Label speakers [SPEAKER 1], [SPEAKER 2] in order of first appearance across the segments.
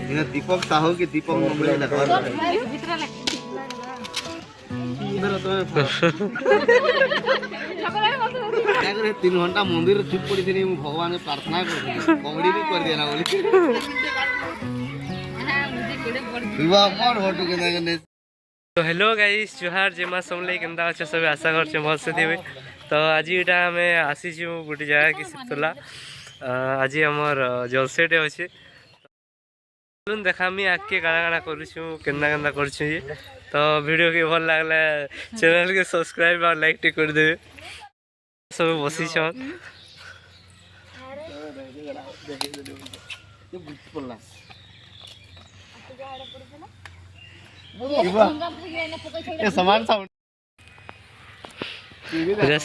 [SPEAKER 1] ये दीपक साहू की दीपक मुंबई लगा तीन घंटा मंदिर चुप पड़ी थी भगवान प्रार्थना कर कॉमेडी भी कर दिया ना बोली
[SPEAKER 2] तो हेलो गाइस जुहार जेमा समले केंदा अच्छे सब आशा करछे भल से देबे। तो आज इटा हमें आसी छु गुटी जगह कि सितला आज हमर जलसेटे अछि देखामी आके गाना गाना करूछु केन्ना केन्ना करछु। तो वीडियो के भल लागले चैनल के सब्सक्राइब और लाइक टे कर देबे। सब बसी छ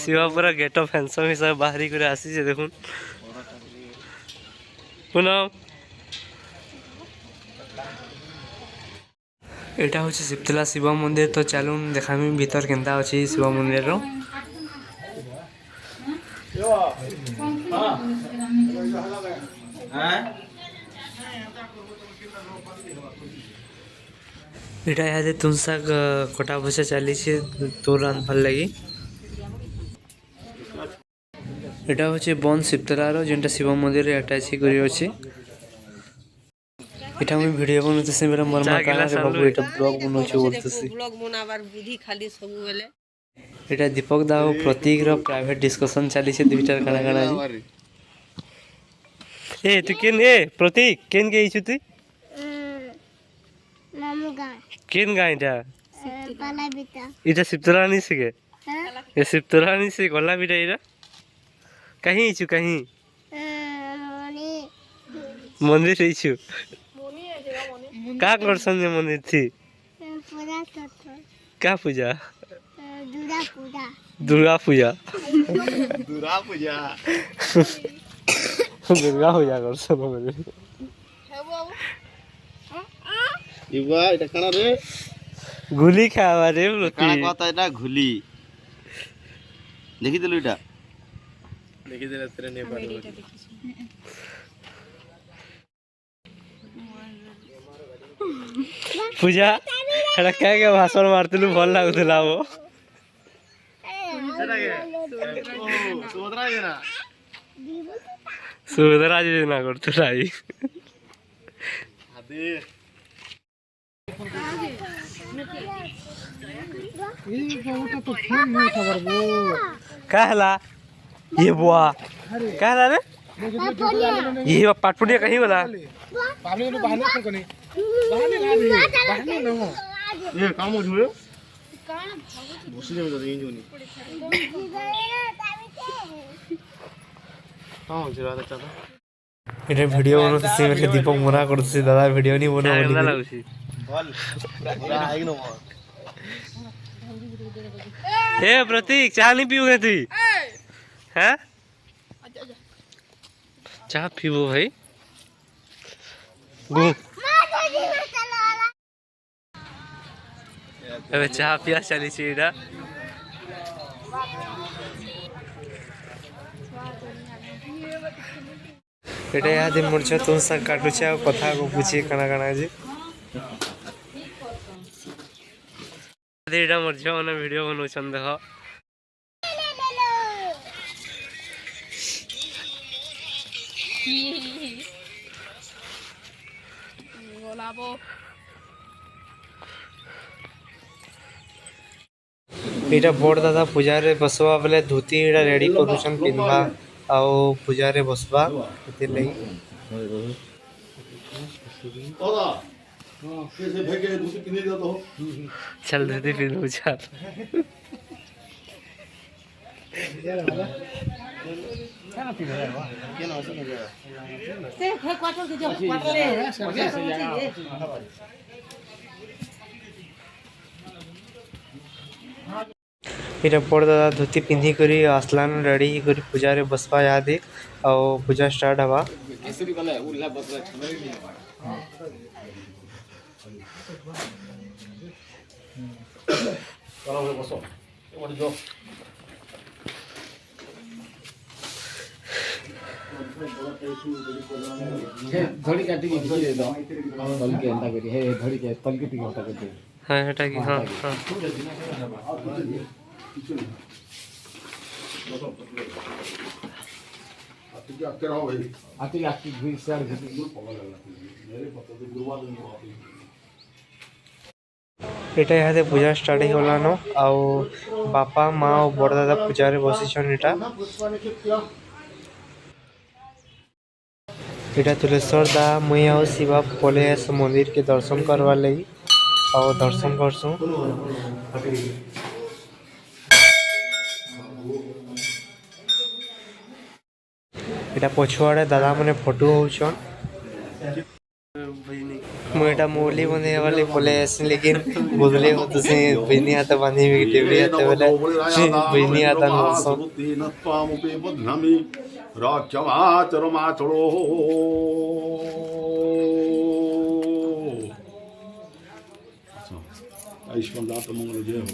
[SPEAKER 2] शिवा पूरा गेट ऑफ हैंडसम हिसाब बाहरी करे आसी जे देखुन पुनः एटा होची सिप्तला शिव मंदिर। तो चलून देखामी भीतर केंता अछि शिव मंदिर रो एटा यादे तुनसा कटा बसा चली छे तोर रांधल लगी। एटा होची बन सिप्तला रो जेंटा शिव मंदिर रे अटैच करी अछि। एटा हम वीडियो बनते से मेरा मरमा काना रे बाबू एटा ब्लॉग बनो छ बोलतेसी ब्लॉग बनाबार बुद्धि खाली सब बेले। एटा दीपक दाऊ प्रतीक रो प्राइवेट डिस्कशन चली छे दुईटा काना काना जी। ए तू केन ए प्रतीक केन के इछु तू मामू गा केन गा एटा पाला बेटा एटा सिप्तला नि से के ए सिप्तला नि से गला बेटा एटा कहीं इछु कहीं मंदिर से इछु का करसन ने मंदिर थी पूजा क्या पूजा दुर्गा पूजा दुर्गा पूजा दुर्गा पूजा करसन मंदिर इबा एटा काना रे गुली खावा रे का कहता एटा गुली देखि देलु एटा देखि देला तेरे ने पार पूजा एटा क्या क्या भाषण मारतलु भल लागुतला वो सुभद्रा योजना करतला ई आदे ई बहुटा तो फोन नहीं खबर वो का हला ये बुआ का हला रे ये पाटपुड़िया कहीं वाला पानी में बहाने को नहीं बहाने न हो ये काम हो जुए कान बसी में तो इन जोनी हां जरा चला एटा वीडियो बनते से मेरे दीपक मना करते दादा वीडियो नहीं बनो बोली लागुसी बोल पूरा आई नो ए प्रतीक चाय नहीं पियोगे तू हैं चाय पीबो भाई गु अबे चाय पिया चली छी एटा एटा याद मोर छ तुम सा काटु छ कथा को पूछी कना कना जी एटा मोर छ ओने वीडियो बनो छन देखो बोलाबो एटा बड़ दादा पूजा रे बसवा बेले धोती एटा रेडी करूछन पिनबा आओ पूजा रे बसबा कते लई ओदा हां से भेगे धोती पिने दो चल धोती पिनू चल क्या पी रहा है क्या ना से से क्वार्टर के जो क्वार्टर फिर बड़ दादा धोती पिंधि करी आसलान रेडी करी पूजा रे बसवा यादे और पूजा स्टार्ट हवा केसरी वाला उल्ला बसवा छमरे नहीं चलो बसो और जो
[SPEAKER 1] धड़ी काटी के दे दो तल के अंडा करी हे धड़ी के तल के टिके हटा के
[SPEAKER 2] हां हटा की हां हां
[SPEAKER 1] आती घी सर
[SPEAKER 2] एटा यहाँ पूजा स्टार्ट होगलान आउ बापा माँ और बड़ दादा पूजा बसीछन एटा एटा तुलेश्वर दा मुई और शिवा पले मंदिर के दर्शन करवा लगी और दर्शन करसु एटा पछुआड़े दादा मने फोटो होछन मुझे मोली बंधे वाले बोले ऐसे लेकिन बुदले हो तो से बिनी आता बांधी में टेबली आते वाले बिनी आता नौसम
[SPEAKER 3] तीन पामुपे बदनामी राक्षमाचर माचरो आयुष्मान दात मंगल जय हो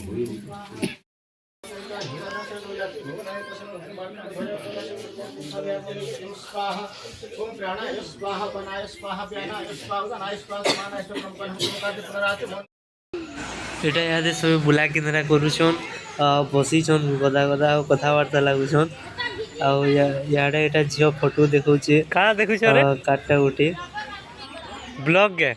[SPEAKER 2] एटा यादे सब बुला किनरा करूछन बसीछन गदा गदा कथावार्ता लागुछन आ याडे एटा झियो फोटो देखौछे का देखुछ रे काटा उठी ब्लॉग के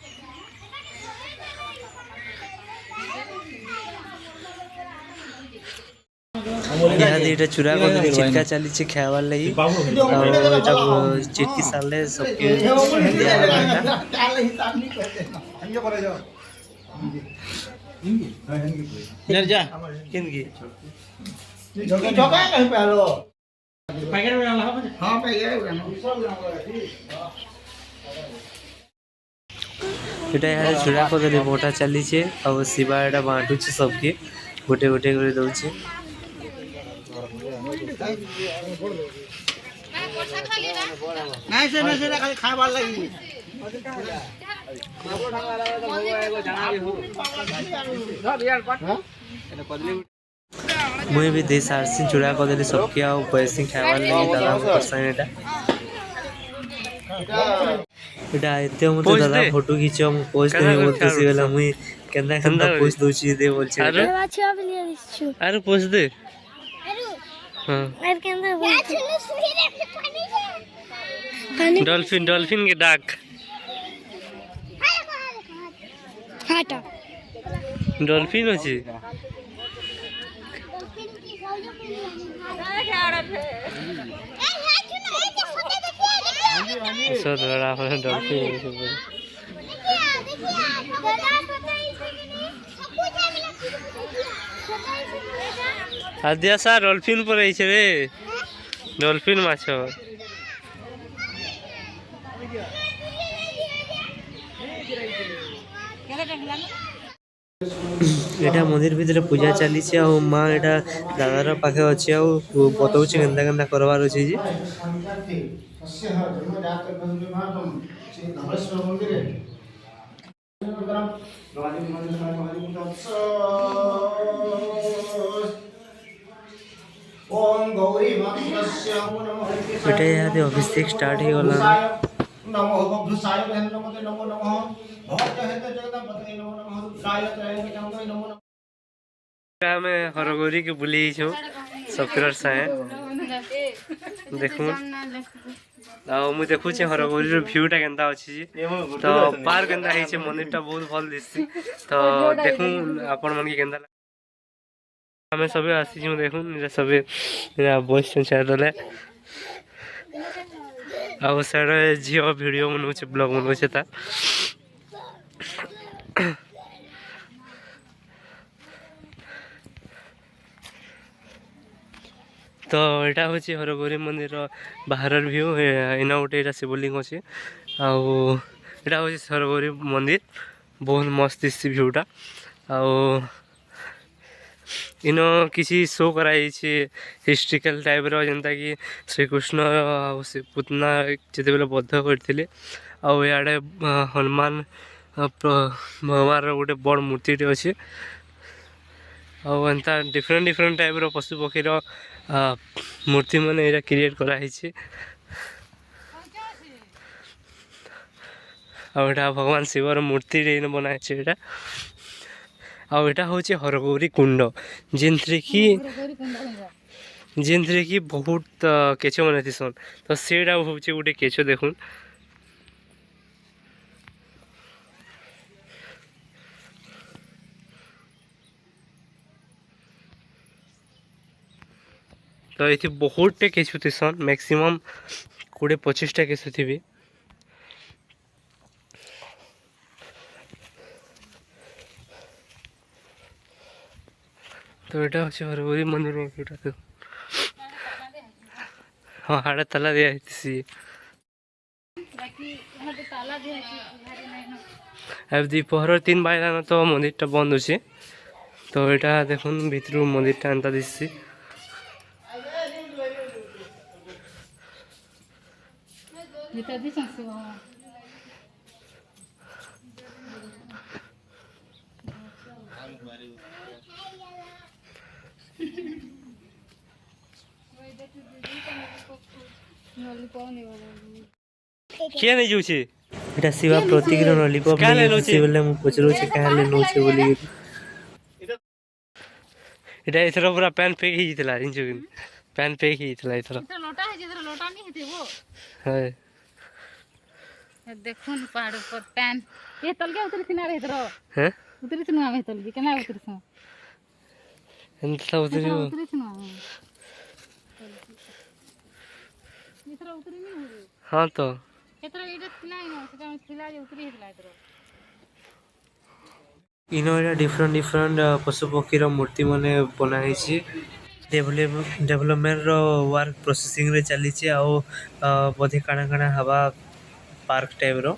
[SPEAKER 2] यहाँ एटा चूरा को चिटका चली छे खावार लगी और एटा चिटकी साले सबके नर जा किनकी
[SPEAKER 1] जगह कहीं पे आलो पैकेट में डाला हां पैकेट
[SPEAKER 2] एटा यहाँ चूरा को दे मोटा चली छे और शिवा एटा बांटू छे सबके गोटे गोटे करे दउ छे
[SPEAKER 1] नहीं से खाली खाबार लगी
[SPEAKER 2] मुझे भी देश आरसी चूड़ा कर देली सबके आ पैसे खावार लगी दादा परसाइन एटा एटा एते मते दादा फोटो खींचो हम पोस्ट दे बोल खुशी होला मुई केना केना पोस्ट दोची दे बोल छे अरे अच्छा बलिया दिछु अरे पोस्ट दे हां अरे केना बोल डॉल्फिन डॉल्फिन के डाक हाटा डॉल्फिन अछि सो बड़ा डॉल्फिन आदिया सा डॉल्फिन पर रही रे डॉल्फिन माछ एटा मंदिर भीतर पूजा चली छे और मां एटा दादार पाखे अछि और बताउ छे केंदा केंदा करवार अछि जी
[SPEAKER 1] ओम गौरी मंत्रस्य नमः
[SPEAKER 2] एटा यादे अभिषेक स्टार्ट हे गला
[SPEAKER 1] नमो भगवसाय नमो नमो नमः भक्त हेत जगदम्बते नमो नमः रुद्राय त्रयं नमो नमः
[SPEAKER 2] में हरगौरी के बुली छु सबकर साए देखु आ मु देखु छे हरगौरी रो व्यूटा केनता अछि जी तो पार केनता हे छे मंदिरटा बहुत भल दिसि तो देखु आपन मन के केनता हमें सबे आसी छु देखु निरा सबे निरा बॉयस छे दले आ सारे जियो वीडियो मनु छे ब्लॉग मनु छे ता तो यहाँ हूँ हरगौरी मंदिर बाहर व्यू इना गोटे शिवलिंग अच्छे आटा हूँ हरगौरी मंदिर बहुत मस्त दिशि भ्यूटा इन किसी शो कराई हिस्ट्रिकल टाइप रहा कि श्रीकृष्ण से पुतना जिते बेले बद्ध करते आड़े हनुमान भगवान गोटे बड़ मूर्ति अच्छे आंता डिफरेंट डिफरेंट टाइप पशु पक्षी मूर्ति मैंने क्रिएट कराई आउटा भगवान शिवर मूर्ति बनाए एटा आउटा हूँ हरगौरी कुंड जेनथरे कि बहुत केच मैंने थीसन तो सेटा हूँ गोटे केच देखुन तो ये बहुत टे केचु थीसन मैक्सिमम 20-25 टा केचु थी। तो यहाँ हूँ हरगौरी मंदिर हाँ हाड़े ताला दिया अब दोपहर 3 बजलान तो मंदिर बंद अच्छे तो यहाँ देखुन भीतर मंदिर एंता दिशि किए नहीं जाऊँ एटा शिवा प्रतीक लॉलीपॉप ले लोचे बोले मु पचरो छे काहे ले नोचे बोली एटा इथरा पूरा पैन फेक ही जितला इंजो पैन फेक ही जितला इथरा
[SPEAKER 4] लोटा है जिधर लोटा नहीं है वो
[SPEAKER 2] है
[SPEAKER 4] देखुन पहाड़ पर पैन ये तल के उतरी किनारे इधर
[SPEAKER 2] हैं
[SPEAKER 4] उतरी सुना में तल के केना उतरी सुना
[SPEAKER 2] एंता उतरी
[SPEAKER 4] उतरी सुना इधर उतरी नहीं हो रे
[SPEAKER 2] हां तो
[SPEAKER 4] केतरा इधर थिला इन सेटा में थिला जे उतरी हेला इधर
[SPEAKER 2] इनो एटा डिफरेंट पशु पक्षी मूर्ति माने बनाई छी डेवलपमेंट रो वर्क प्रोसेसिंग रे चली छी आ बोधे काना काना हवा पार्क टाइप रो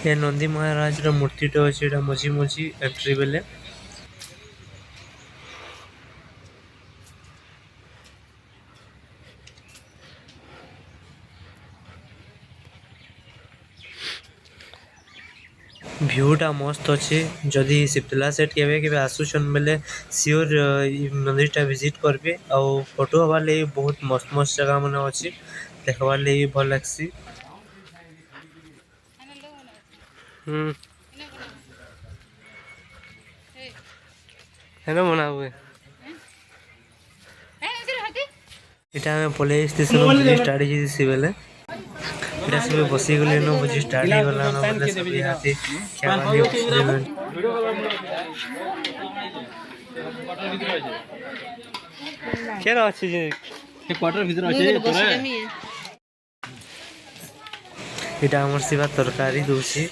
[SPEAKER 2] ये नंदी महाराज रो मूर्ति तो अछि एटा मझी मझी एंट्री बेले व्यूटा मस्त अच्छे जदि सिप्तला सेट केबे केबे आसुछन बेले सियोर मंदिरटा विजिट करबे आ फोटो हवा ले बहुत मस्त मस्त जगह मन अच्छे देखबार ले भल लागसी हेलो मना हुए एटा में पुलिस स्टेशन स्टार्ट जी बेले एटा सब बसी गले न बुझी स्टार्ट ही गला न बोले सब हाथी खेवानी एक्सपेरिमेंट केना अछि जे क्वार्टर भीतर अछि तोरे एटा हमर शिवा तरकारी दोसी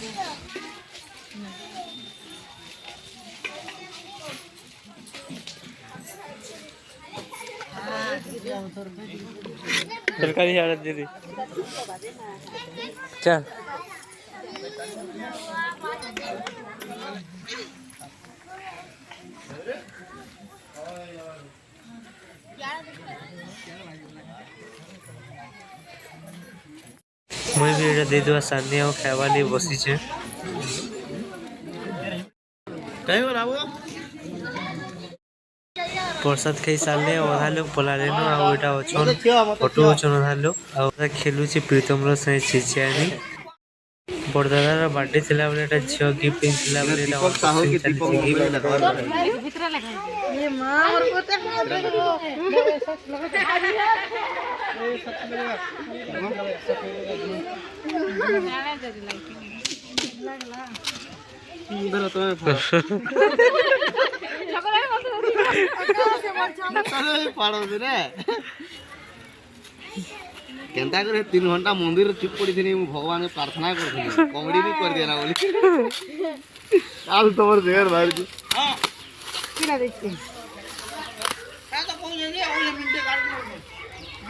[SPEAKER 2] तरकारी आड़ दीदी चल मुझे भी एटा दे देवा सामने और खावा लिए बसी छे कहीं हो राबू प्रसाद खाई सारे अधा लोग पलारे न आटा अच्छन फोटो अच्छन अधा लोग खेलु प्रीतम से चिचियानी बड़दादार बर्थडे थिला बेले एटा झियो गिफ्ट थिला बेले एटा ये मां और पोते
[SPEAKER 1] केनता करे 3 घंटा मंदिर चुप पड़ी थी भगवान प्रार्थना कर कॉमेडी नहीं कर देना बोली आज तोर देर बाहर जी हां किना देखते का तो कोई नहीं और मिनट काट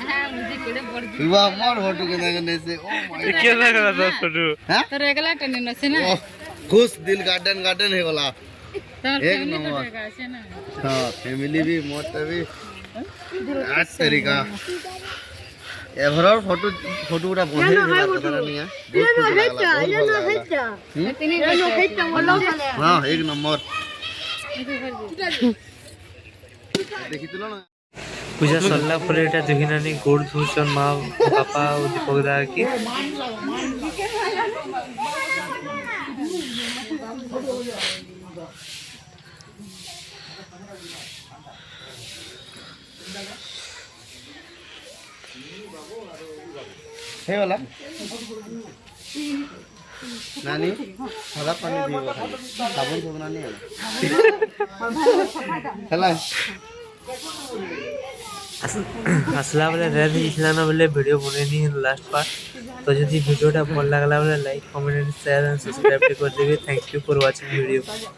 [SPEAKER 1] हां मुझे केड़े पड़ गई विवाह मोर फोटो के करने से ओ माय
[SPEAKER 2] क्या लगा था फोटो हां
[SPEAKER 4] तो रेगला टने न से ना
[SPEAKER 1] खुश दिल गार्डन गार्डन है वाला एक नंबर हाँ फैमिली भी मोटा भी आज तरीका एवरऑल फोटो फोटो पूरा बंधे दिला पता नहीं है हाँ एक नंबर देखी तो ना
[SPEAKER 2] पूजा सरला परे এটা দেখি নানি গোড় ধুছন মা পাপা ও দীপক দা কি
[SPEAKER 1] है वाला नानी सादा पानी दियो साबुन सोना नहीं है चला
[SPEAKER 2] আসলা বলে রেড দিছিল না বলে ভিডিও বনেনি লাস্ট পার্ট তো যদি ভিডিওটা ভালো লাগলা বলে like comment and share and subscribe করে দিবে thank you for watching video